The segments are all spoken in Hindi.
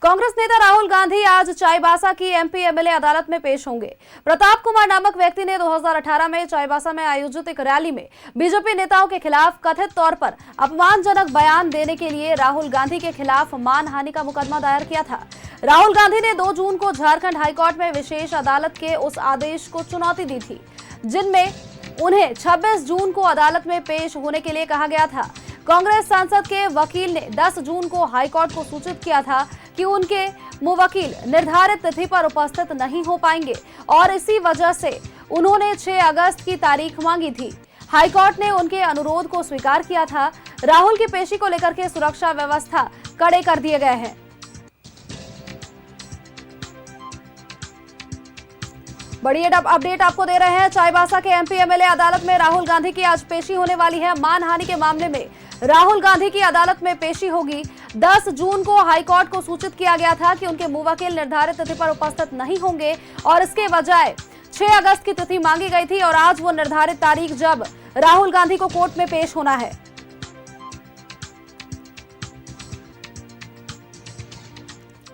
कांग्रेस नेता राहुल गांधी आज चाईबासा की एमपी एमएलए अदालत में पेश होंगे। प्रताप कुमार नामक व्यक्ति ने 2018 में चाईबासा में आयोजित एक रैली में बीजेपी नेताओं के खिलाफ कथित तौर पर अपमानजनक बयान देने के लिए राहुल गांधी के खिलाफ मानहानि का मुकदमा दायर किया था। राहुल गांधी ने 2 जून को झारखंड हाईकोर्ट में विशेष अदालत के उस आदेश को चुनौती दी थी जिनमें उन्हें 26 जून को अदालत में पेश होने के लिए कहा गया था। कांग्रेस सांसद के वकील ने 10 जून को हाईकोर्ट को सूचित किया था कि उनके मुवक्किल निर्धारित तिथि पर उपस्थित नहीं हो पाएंगे और इसी वजह से उन्होंने 6 अगस्त की तारीख मांगी थी। हाईकोर्ट ने उनके अनुरोध को स्वीकार किया था। राहुल की पेशी को लेकर के सुरक्षा व्यवस्था कड़े कर दिए गए हैं। बड़ी अपडेट आपको दे रहे हैं। चाईबासा के एमपी एमएलए अदालत में राहुल गांधी की आज पेशी होने वाली है। मानहानि के मामले में राहुल गांधी की अदालत में पेशी होगी। 10 जून को हाईकोर्ट को सूचित किया गया था कि उनके मुवक्किल निर्धारित तिथि पर उपस्थित नहीं होंगे और इसके बजाय 6 अगस्त की तिथि मांगी गई थी और आज वो निर्धारित तारीख जब राहुल गांधी को कोर्ट में पेश होना है।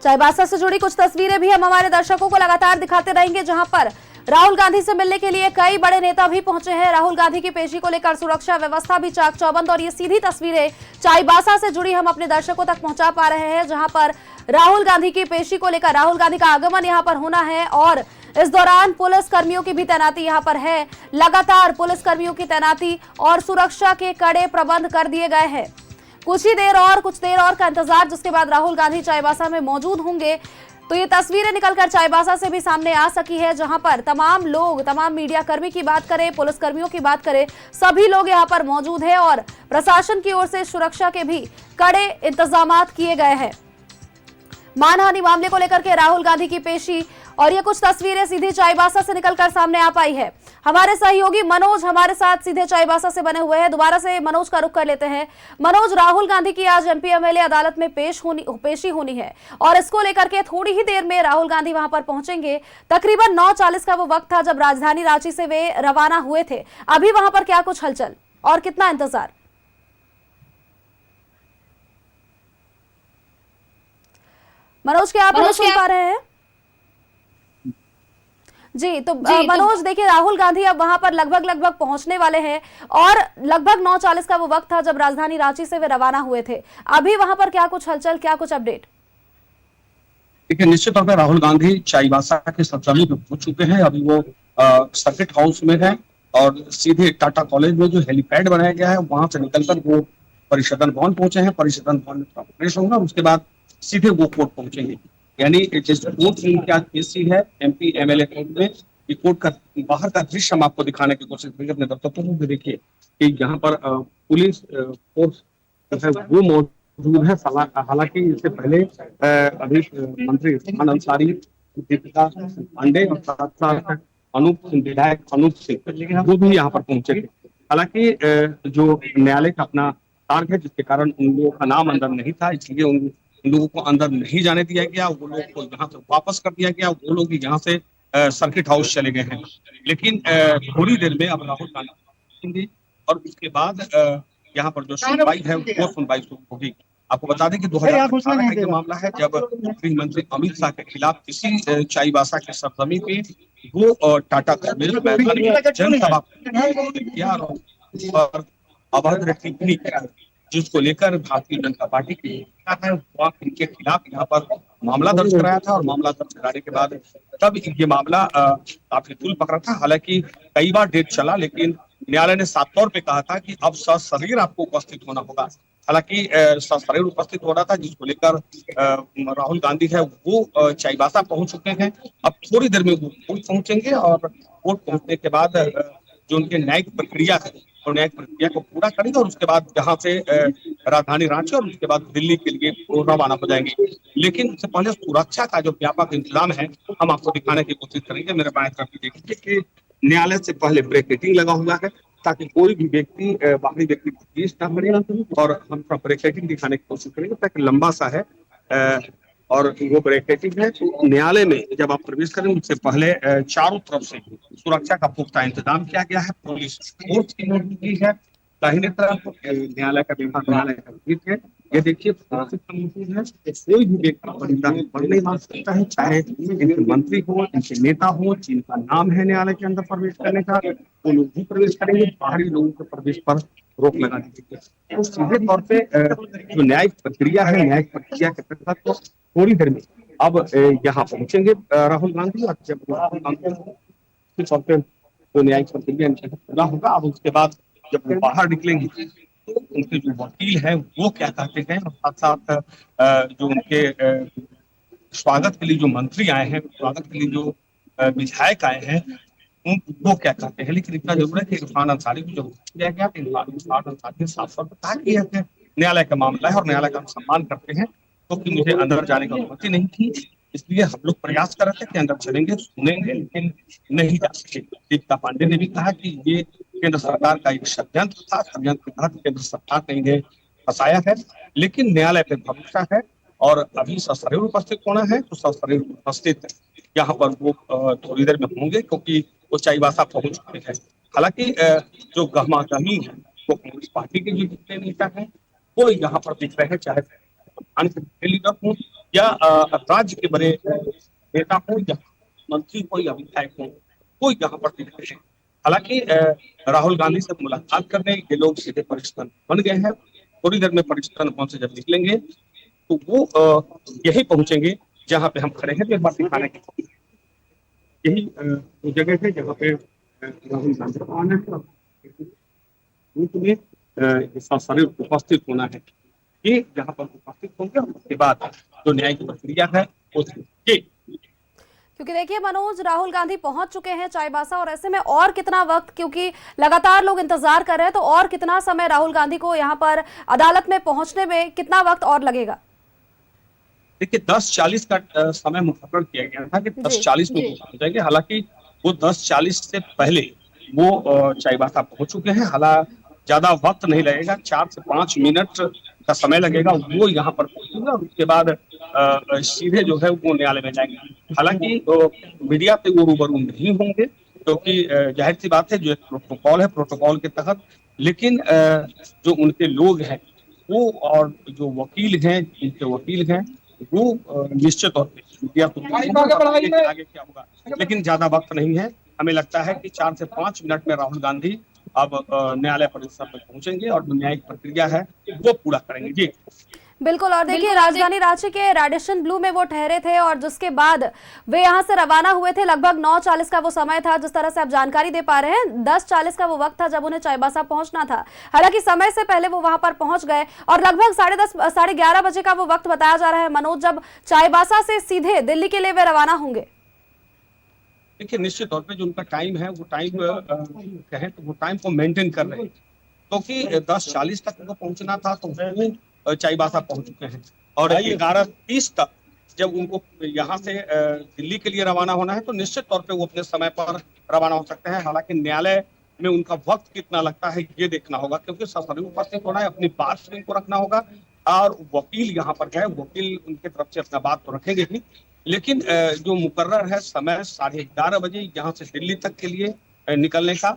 चाईबासा से जुड़ी कुछ तस्वीरें भी हम हमारे दर्शकों को लगातार दिखाते रहेंगे, जहां पर राहुल गांधी से मिलने के लिए कई बड़े नेता भी पहुंचे हैं। राहुल गांधी की पेशी को लेकर सुरक्षा व्यवस्था भी चाक चौबंद और ये सीधी तस्वीरें चाईबासा से जुड़ी हम अपने दर्शकों तक पहुंचा पा रहे हैं, जहां पर राहुल गांधी की पेशी को लेकर राहुल गांधी का आगमन यहां पर होना है और इस दौरान पुलिस कर्मियों की भी तैनाती यहां पर है। लगातार पुलिस कर्मियों की तैनाती और सुरक्षा के कड़े प्रबंध कर दिए गए हैं। कुछ देर और का इंतजार, जिसके बाद राहुल गांधी चाईबासा में मौजूद होंगे। तो ये तस्वीरें निकलकर चाईबासा से भी सामने आ सकी है, जहां पर तमाम लोग, तमाम मीडिया कर्मी की बात करें, पुलिस कर्मियों की बात करें, सभी लोग यहां पर मौजूद हैं और प्रशासन की ओर से सुरक्षा के भी कड़े इंतजामात किए गए हैं। मानहानि मामले को लेकर के राहुल गांधी की पेशी और ये कुछ तस्वीरें सीधे चाईबासा से निकलकर सामने आ पाई है। हमारे सहयोगी मनोज हमारे साथ सीधे चाईबासा से बने हुए हैं। दोबारा से मनोज का रुख कर लेते हैं। मनोज, राहुल गांधी की आज एमपी एमएलए अदालत में पेशी होनी है और इसको लेकर के थोड़ी ही देर में राहुल गांधी वहां पर पहुंचेंगे। तकरीबन 9:40 का वो वक्त था जब राजधानी रांची से वे रवाना हुए थे। अभी वहां पर क्या कुछ हलचल और कितना इंतजार? मनोज, क्या आप मुझे सुन पा रहे हैं? जी, तो मनोज देखिए, राहुल गांधी अब वहां पर लगभग पहुंचने वाले हैं और लगभग 9:40 का वो वक्त था जब राजधानी रांची से वे रवाना हुए थे। अभी वहां पर क्या कुछ हलचल, क्या कुछ अपडेट? देखिए, निश्चित तौर पर राहुल गांधी चाईबासा के सरजमी पे पहुंच चुके हैं। अभी वो सर्किट हाउस में है और सीधे टाटा कॉलेज में जो हेलीपैड बनाया गया है वहां से निकलकर वो परिषदन भवन पहुंचे हैं। परिषदन भवन में प्रवेश होगा, उसके बाद सीधे वो कोर्ट पहुंचेंगे। यानी कोर्ट की आज पेशी है एमपी एमएलए कोर्ट में। कोर्ट का बाहर का दृश्य हम आपको दिखाने की कोशिश करेंगे अपने दर्शकों को। देखिए कि यहाँ पर पुलिस फोर्स है वो मौजूद है। हालांकि इससे पहले अभी मंत्री इरफान अंसारी, दीपिका पांडे और साथ साथ विधायक अनूप सिंह वो भी यहाँ पर पहुंचे थे। हालांकि जो न्यायालय का अपना कार्य है जिसके कारण उन लोगों का नाम अंदर नहीं था, इसलिए उन लोगों को अंदर नहीं जाने दिया गया। वो लोगों को यहाँ से वापस कर दिया गया। वो लोग यहाँ से सर्किट हाउस चले गए हैं। लेकिन थोड़ी देर में अब राहुल गांधी और उसके बाद यहाँ पर जो सुनवाई है वो सुनवाई शुरू होगी। आपको बता दें कि 2018 का ये मामला है जब गृह मंत्री अमित शाह के खिलाफ इसी चाईबासा के सरजमी पे वो टाटा जनसभा किया और अभद्र टिप्पणी जिसको लेकर भारतीय जनता पार्टी की इनके खिलाफ यहाँ पर मामला दर्ज कराया था और मामला दर्ज कराने के बाद तब ये मामला काफी तूल पकड़ा था। हालांकि कई बार डेट चला, लेकिन न्यायालय ने साफ तौर पे कहा था कि अब सशरीर आपको उपस्थित होना होगा। हालांकि सशरीर उपस्थित हो रहा था, जिसको लेकर राहुल गांधी है वो चाईबासा पहुंच चुके हैं। अब थोड़ी देर में वो कोर्ट पहुंचेंगे और कोर्ट पहुंचने के बाद जो उनके न्यायिक प्रक्रिया है और न्यायिक प्रक्रिया को पूरा करेंगे और उसके बाद यहाँ से राजधानी रांची और उसके बाद दिल्ली के लिए रवाना हो जाएंगे। लेकिन उससे पहले सुरक्षा का जो व्यापक इंतजाम है हम आपको दिखाने की कोशिश करेंगे। मेरे बाएं तरफ देखिए कि न्यायालय से पहले ब्रेकेटिंग लगा हुआ है ताकि कोई भी व्यक्ति बाहरी व्यक्ति को पेश ना करे और हम ब्रेकेटिंग दिखाने की कोशिश करेंगे। ताकि लंबा सा है और वो ब्रेकेटिंग है। तो न्यायालय में जब आप प्रवेश करें उससे पहले चारों तरफ से सुरक्षा का पुख्ता इंतजाम किया गया है। पुलिस फोर्स की मौजूदगी है। दाहिने तरफ न्यायालय का विभाग, न्यायालय का गेट है ये देखिए फांसी का मोटिव है, कोई भी व्यक्ति पढ़ नहीं मान सकता है, चाहे इनके मंत्री हो, इनके नेता हो, जिनका नाम है न्यायालय के अंदर प्रवेश करने का, वो लोग भी प्रवेश करेंगे, बाहरी लोगों के प्रवेश पर रोक लगा दी गई है। तो सीधे तौर पे जो न्यायिक प्रक्रिया है, न्यायिक प्रक्रिया के तहत तो थोड़ी देर में अब यहाँ पहुंचेंगे राहुल गांधी, और जब राहुल गांधी के तौर पे जो न्यायिक प्रक्रिया पूरा होगा, अब उसके बाद जब वो बाहर निकलेंगे तो उनके जो वकील है वो क्या कहते हैं, और साथ साथ जो उनके स्वागत के लिए जो मंत्री आए हैं, स्वागत के लिए जो विधायक आए हैं, वो क्या कहते हैं। लेकिन इतना जरूर है कि इरफान अंसारी को जब किया गया, इरफान अंसारी ने साफ तौर पर कहा कि यह न्यायालय का मामला है और न्यायालय का हम सम्मान करते हैं, क्योंकि मुझे अंदर जाने की अनुमति नहीं थी, इसलिए हम लोग प्रयास कर रहे थे कि अंदर चलेंगे, सुनेंगे, लेकिन नहीं जा सके। दीपिका पांडे ने भी कहा कि ये केंद्र सरकार का एक षड्यंत्र था, षड्यंत्र के तहत केंद्र सरकार ने इन्हें फंसाया है, लेकिन न्यायालय पे भरोसा है और अभी सशरीर उपस्थित होना है तो सशरीर उपस्थित यहाँ पर वो थोड़ी देर में होंगे, क्योंकि वो चाईबासा पहुंच चुके हैं। हालांकि जो गहमागहमी है वो कांग्रेस पार्टी के जो जितने नेता हैं वो यहाँ पर दिख रहे हैं, चाहे लीडर हो या राज्य के बड़े नेता हो या मंत्री हो या विधायक हो, वो यहाँ पर दिख रहे हैं। हालांकि राहुल गांधी से मुलाकात करने ये लोग सीधे परिष्करण बन गए हैं। थोड़ी देर में परिष्करण भवन से जब निकलेंगे तो वो यही पहुंचेंगे जहां पे हम खड़े हैं, तो एक बार दिखाने की यही वो जगह है जहाँ पे राहुल गांधी को आना है, सशरीर उपस्थित होना है। ये जहाँ पर उपस्थित होंगे, उसके बाद जो न्यायिक प्रक्रिया है उसके, क्योंकि देखिए मनोज, राहुल गांधी पहुंच चुके हैं चाईबासा, और ऐसे में और कितना वक्त, क्योंकि लगातार लोग इंतजार कर रहे हैं, तो और कितना समय राहुल गांधी को यहां पर अदालत में पहुंचने में कितना वक्त और लगेगा? देखिए 10:40 का समय मुकर्रर किया गया था कि 10:40 में पहुंच जाएंगे। हालांकि वो 10:40 से पहले वो चाईबासा पहुंच चुके हैं। हालांकि ज्यादा वक्त नहीं लगेगा, 4 से 5 मिनट का समय लगेगा, वो यहाँ पर पहुंचेंगे और उसके बाद सीधे जो है वो न्यायालय में जाएंगे। हालांकि मीडिया से वो रूबरू नहीं होंगे, क्योंकि जाहिर सी बात है जो एक प्रोटोकॉल है, प्रोटोकॉल के तहत। लेकिन जो उनके लोग हैं वो और जो वकील हैं, उनके वकील हैं, वो निश्चित तौर पे मीडिया को आगे क्या होगा, लेकिन ज्यादा वक्त नहीं है। हमें लगता है कि 4 से 5 मिनट में राहुल गांधी अब न्यायालय परिसर में पहुंचेंगे और जो न्यायिक प्रक्रिया है वो पूरा करेंगे। जी बिल्कुल। और देखिए राजधानी रांची के रेडिसन ब्लू में वो ठहरे थे और जिसके बाद वे यहां से रवाना हुए थे। लगभग 9:40 का वो समय था, जिस तरह से आप जानकारी दे पा रहे हैं। 10:40 का वो वक्त था जब उन्हें चाईबासा पहुंचना था। हालांकि समय से पहले वो वहां पर पहुंच गए और लगभग 10:30 11:30 बजे का वो वक्त बताया जा रहा है मनोज, जब चाईबासा से सीधे दिल्ली के लिए वे रवाना होंगे। देखिए निश्चित तौर पे जो उनका टाइम है वो टाइम कहें तो वो टाइम को मेंटेन कर रहे हैं, क्योंकि 10:40 तक उनको पहुंचना था तो वो चाईबासा पहुंच चुके हैं और 11:30 तक जब उनको यहाँ से दिल्ली के लिए रवाना होना है तो निश्चित तौर पे वो अपने समय पर रवाना हो सकते हैं। हालांकि न्यायालय में उनका वक्त कितना लगता है ये देखना होगा, क्योंकि सशरीर उपस्थित होना है, अपनी बात सुन को रखना होगा और वकील यहाँ पर गए, वकील उनके तरफ से अपना बात तो रखेंगे ही, लेकिन जो मुकर्रर है समय 11:30 बजे यहाँ से दिल्ली तक के लिए निकलने का,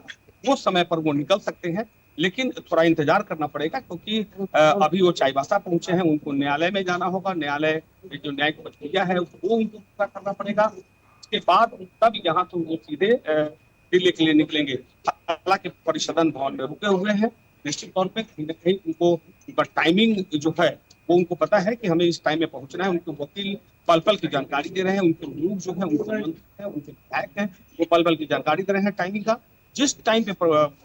वो समय पर वो निकल सकते हैं। लेकिन थोड़ा इंतजार करना पड़ेगा, क्योंकि अभी वो चाईबासा पहुंचे हैं, उनको न्यायालय में जाना होगा, न्यायालय जो न्यायिक प्रक्रिया है वो उनको पूरा करना पड़ेगा। उसके बाद तब यहाँ से वो सीधे दिल्ली के लिए निकलेंगे। हालांकि परिसदन भवन में रुके हुए हैं, निश्चित तौर पे कहीं न कहीं उनका टाइमिंग जो है वो उनको पता है कि हमें इस टाइम में पहुंचना है। उनके वकील पल पल की जानकारी दे रहे हैं, उनके लोग जो है उनके मंत्री हैं, उनके विधायक हैं, वो पल पल की जानकारी दे रहे हैं टाइमिंग का। जिस टाइम पे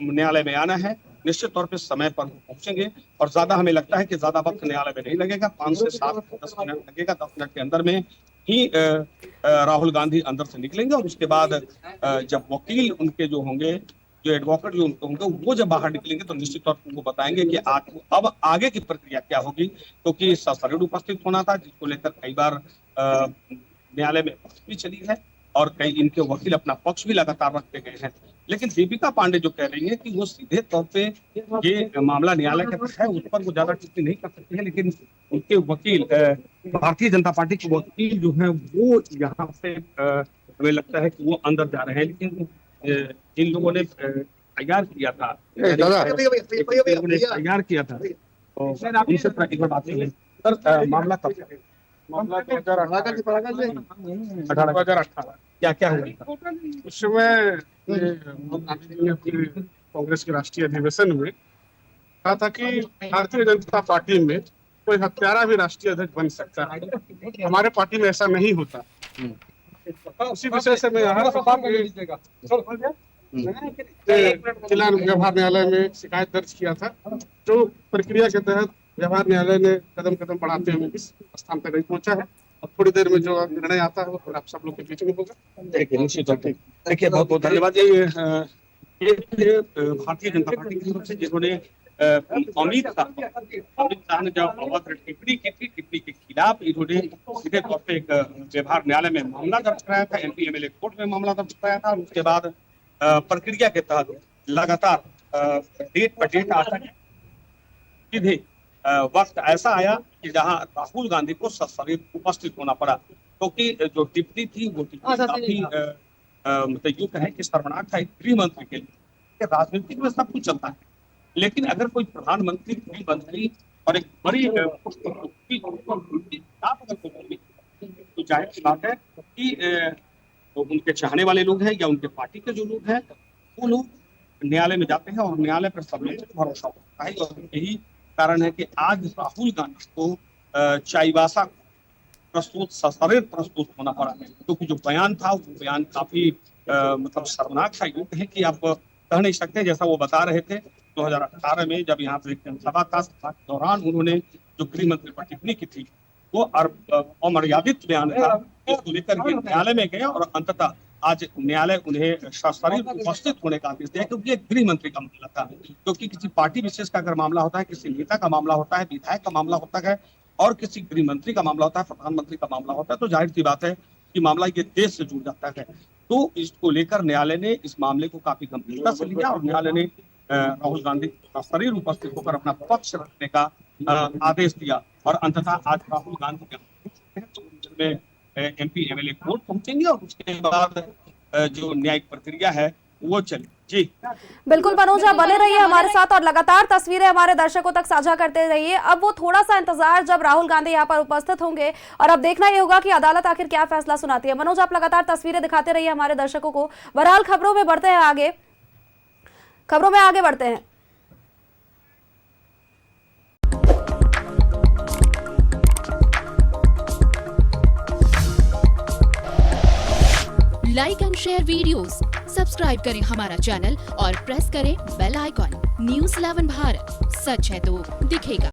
न्यायालय में आना है निश्चित तौर पे समय पर पहुंचेंगे और ज्यादा हमें लगता है कि ज्यादा वक्त न्यायालय में नहीं लगेगा, 5 से 7 10 मिनट लगेगा। 10 मिनट के अंदर में ही राहुल गांधी अंदर से निकलेंगे और उसके बाद जब वकील उनके जो होंगे, जो एडवोकेट जो उनको होंगे, वो जब बाहर निकलेंगे तो निश्चित तौर पर उनको बताएंगे कि अब आगे की प्रक्रिया क्या होगी, क्योंकि सशरीर उपस्थित होना था, जिसको लेकर कई बार न्यायालय में पक्ष भी चली है और कई इनके वकील अपना पक्ष भी लगातार रखते गए हैं। लेकिन दीपिका पांडे जो कह रही है कि वो सीधे तौर पे ये मामला न्यायालय का है, उस पर वो ज्यादा टिप्पणी नहीं कर सकते हैं, लेकिन उनके वकील भारतीय जनता पार्टी के वकील जो है वो यहाँ से हमें लगता है कि वो अंदर जा रहे हैं। लेकिन जिन लोगों ने तैयार किया था तो इनसे एक बार बात करें सर, मामला कब से? मामला 2018 क्या क्या हुआ? उस समय गांधी जी ने अपने कांग्रेस के राष्ट्रीय अधिवेशन में कहा था कि भारतीय जनता पार्टी में कोई हत्यारा भी राष्ट्रीय अध्यक्ष बन सकता है। हमारे पार्टी में ऐसा नहीं होता। उसी विषय से मैं यहाँ जिला व्यवहार न्यायालय में शिकायत दर्ज किया था, जो प्रक्रिया के तहत व्यवहार न्यायालय ने कदम कदम बढ़ाते हुए इस स्थान पर नहीं पहुंचा है। अब थोड़ी देर में जो निर्णय आता है वो फिर आप सब लोग के बीच में होगा। देखिए, बहुत बहुत धन्यवाद। ये भारतीय जनता पार्टी की तरफ से जिन्होंने अमित शाह ने जब अभद्र टिप्पणी की थी, टिप्पणी के खिलाफ इन्होंने सीधे तौर पे एक व्यवहार न्यायालय में मामला दर्ज कराया था, एमपी एमएलए कोर्ट में मामला दर्ज कराया था। उसके बाद प्रक्रिया के तहत लगातार डेट पर डेट आता है। सीधे वक्त ऐसा आया कि जहां राहुल गांधी को सशरीर उपस्थित होना पड़ा, क्योंकि जो टिप्पणी थी वो टिप्पणी काफी मतलब यूं कहें कि शर्मनाक था एक गृह मंत्री के लिए। राजनीतिक में सब कुछ चलता है, लेकिन अगर कोई प्रधानमंत्री, गृह मंत्री और एक बड़ी तो जाहिर सी बात है कि तो उनके चाहने वाले लोग हैं या उनके पार्टी के जो लोग हैं वो लोग न्यायालय में जाते हैं और न्यायालय पर सब लोग भरोसा होता है। और यही कारण है कि आज राहुल गांधी को चाईबासा सशरीर प्रस्तुत होना पड़ा, क्योंकि जो बयान था वो बयान काफी मतलब शर्मनाक था। यूं है कि आप कह नहीं सकते। जैसा वो बता रहे थे 2018 में जब यहाँ पर एक जनसभा था, सभा के दौरान उन्होंने जो गृह मंत्री पर टिप्पणी की थी वो अमर्यादित बयान था। इसको लेकर के न्यायालय में गए और अंततः आज न्यायालय उन्हें सशरीर उपस्थित होने का आदेश दिया, क्योंकि एक गृह मंत्री का मामला था। क्योंकि किसी पार्टी विशेष का अगर मामला होता है, किसी नेता का मामला होता है, विधायक का मामला होता है और किसी गृह मंत्री का मामला होता है, प्रधानमंत्री का मामला होता है, तो जाहिर सी बात है कि मामला ये देश से जुड़ जाता है। तो इसको लेकर न्यायालय ने इस मामले को काफी गंभीरता से लिया और न्यायालय ने राहुल गांधी का शरीर उपस्थित होकर अपना पक्ष रखने का आदेश दिया। और अंततः आज Rahul Gandhi MP MLA court पहुंचेंगे और उसके बाद जो न्यायिक प्रक्रिया है वो चले। जी बिल्कुल मनोज, आप बने रहिए हमारे साथ और लगातार तस्वीरें हमारे दर्शकों तक साझा करते रहिए। अब वो थोड़ा सा इंतजार जब राहुल गांधी यहाँ पर उपस्थित होंगे और अब देखना ये होगा कि अदालत आखिर क्या फैसला सुनाती है। मनोज, आप लगातार तस्वीरें दिखाते रहिए हमारे दर्शकों को। बहरहाल खबरों में बढ़ते हैं आगे, खबरों में आगे बढ़ते हैं। Like and share videos, subscribe करें हमारा चैनल और प्रेस करें बेल आइकॉन। न्यूज़ 11 भारत, सच है तो दिखेगा।